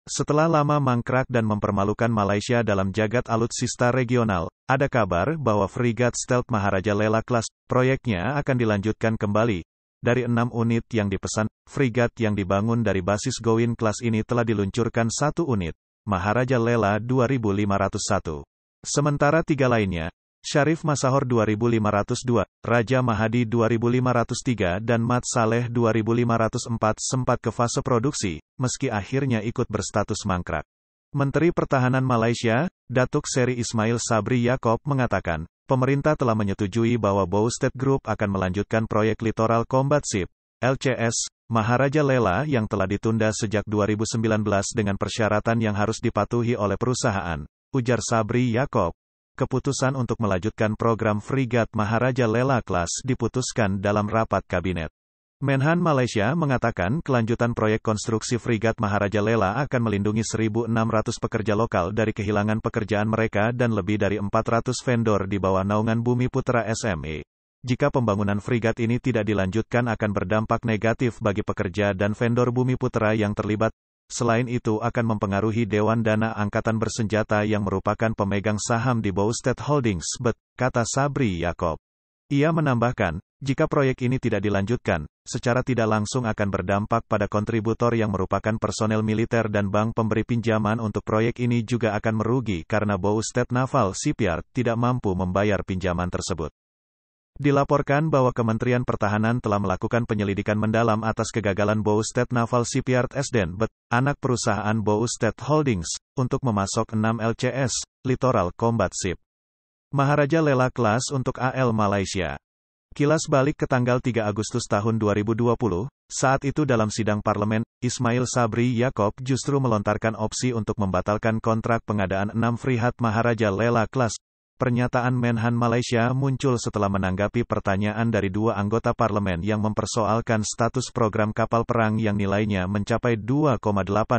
Setelah lama mangkrak dan mempermalukan Malaysia dalam jagat alutsista regional, ada kabar bahwa frigat stealth Maharaja Lela Class, proyeknya akan dilanjutkan kembali. Dari 6 unit yang dipesan, frigat yang dibangun dari basis Gowin Class ini telah diluncurkan 1 unit, Maharaja Lela 2501. Sementara 3 lainnya, Syarif Masahor 2502, Raja Mahadi 2503 dan Mat Saleh 2504 sempat ke fase produksi, meski akhirnya ikut berstatus mangkrak. Menteri Pertahanan Malaysia, Datuk Seri Ismail Sabri Yaakob mengatakan, pemerintah telah menyetujui bahwa Bowstet Group akan melanjutkan proyek Littoral Combat Ship, LCS, Maharaja Lela yang telah ditunda sejak 2019 dengan persyaratan yang harus dipatuhi oleh perusahaan, ujar Sabri Yaakob. Keputusan untuk melanjutkan program frigat Maharaja Lela Class diputuskan dalam rapat kabinet. Menhan Malaysia mengatakan kelanjutan proyek konstruksi frigat Maharaja Lela akan melindungi 1.600 pekerja lokal dari kehilangan pekerjaan mereka dan lebih dari 400 vendor di bawah naungan Bumi Putra SME. Jika pembangunan frigat ini tidak dilanjutkan akan berdampak negatif bagi pekerja dan vendor Bumi Putra yang terlibat. Selain itu akan mempengaruhi Dewan Dana Angkatan Bersenjata yang merupakan pemegang saham di Bowstet Holdings, kata Sabri Yaakob. Ia menambahkan, jika proyek ini tidak dilanjutkan, secara tidak langsung akan berdampak pada kontributor yang merupakan personel militer dan bank pemberi pinjaman untuk proyek ini juga akan merugi karena Bowstet Naval Shipyard tidak mampu membayar pinjaman tersebut. Dilaporkan bahwa Kementerian Pertahanan telah melakukan penyelidikan mendalam atas kegagalan Bowstet Naval Shipyard SDN, anak perusahaan Bowstet Holdings, untuk memasok 6 LCS, Littoral Combat Ship. Maharaja Lela Class untuk AL Malaysia. Kilas balik ke tanggal 3 Agustus tahun 2020, saat itu dalam sidang parlemen, Ismail Sabri Yaakob justru melontarkan opsi untuk membatalkan kontrak pengadaan 6 frigat Maharaja Lela Class. Pernyataan Menhan Malaysia muncul setelah menanggapi pertanyaan dari 2 anggota parlemen yang mempersoalkan status program kapal perang yang nilainya mencapai 2,8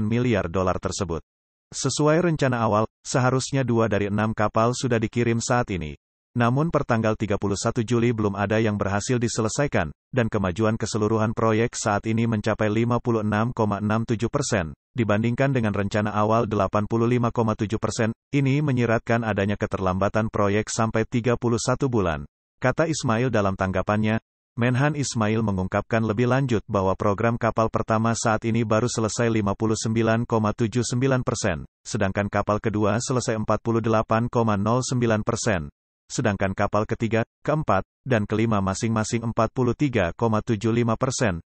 miliar dolar tersebut. Sesuai rencana awal, seharusnya 2 dari 6 kapal sudah dikirim saat ini. Namun pertanggal 31 Juli belum ada yang berhasil diselesaikan, dan kemajuan keseluruhan proyek saat ini mencapai 56,67%, dibandingkan dengan rencana awal 85,7%, ini menyiratkan adanya keterlambatan proyek sampai 31 bulan. Kata Ismail dalam tanggapannya, Menhan Ismail mengungkapkan lebih lanjut bahwa program kapal pertama saat ini baru selesai 59,79%, sedangkan kapal kedua selesai 48,09%. Sedangkan kapal ketiga, keempat, dan kelima masing-masing 43,75%,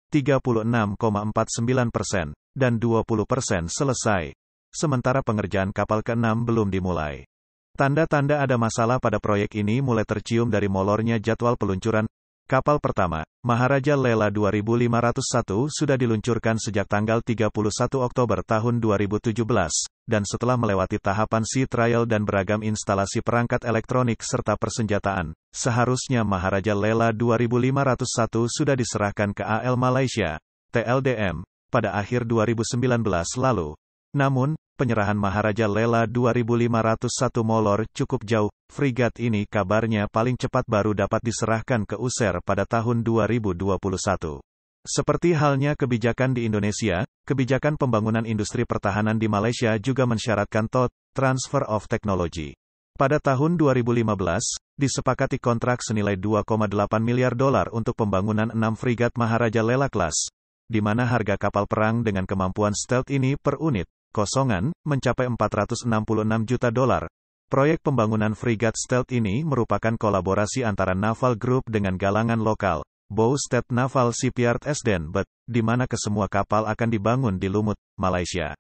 36,49%, dan 20% selesai. Sementara pengerjaan kapal ke-6 belum dimulai. Tanda-tanda ada masalah pada proyek ini mulai tercium dari molornya jadwal peluncuran. Kapal pertama, Maharaja Lela 2501 sudah diluncurkan sejak tanggal 31 Oktober tahun 2017, dan setelah melewati tahapan sea trial dan beragam instalasi perangkat elektronik serta persenjataan, seharusnya Maharaja Lela 2501 sudah diserahkan ke AL Malaysia, TLDM, pada akhir 2019 lalu. Namun, penyerahan Maharaja Lela 2501 molor cukup jauh. Frigat ini kabarnya paling cepat baru dapat diserahkan ke USER pada tahun 2021. Seperti halnya kebijakan di Indonesia, kebijakan pembangunan industri pertahanan di Malaysia juga mensyaratkan transfer of technology. Pada tahun 2015, disepakati kontrak senilai 2,8 miliar dolar untuk pembangunan 6 frigat Maharaja Lela Class, di mana harga kapal perang dengan kemampuan stealth ini per unit kosongan mencapai 466 juta dolar. Proyek pembangunan frigat stealth ini merupakan kolaborasi antara Naval Group dengan galangan lokal, Bowstet Naval Shipyard SDN, di mana kesemua kapal akan dibangun di Lumut, Malaysia.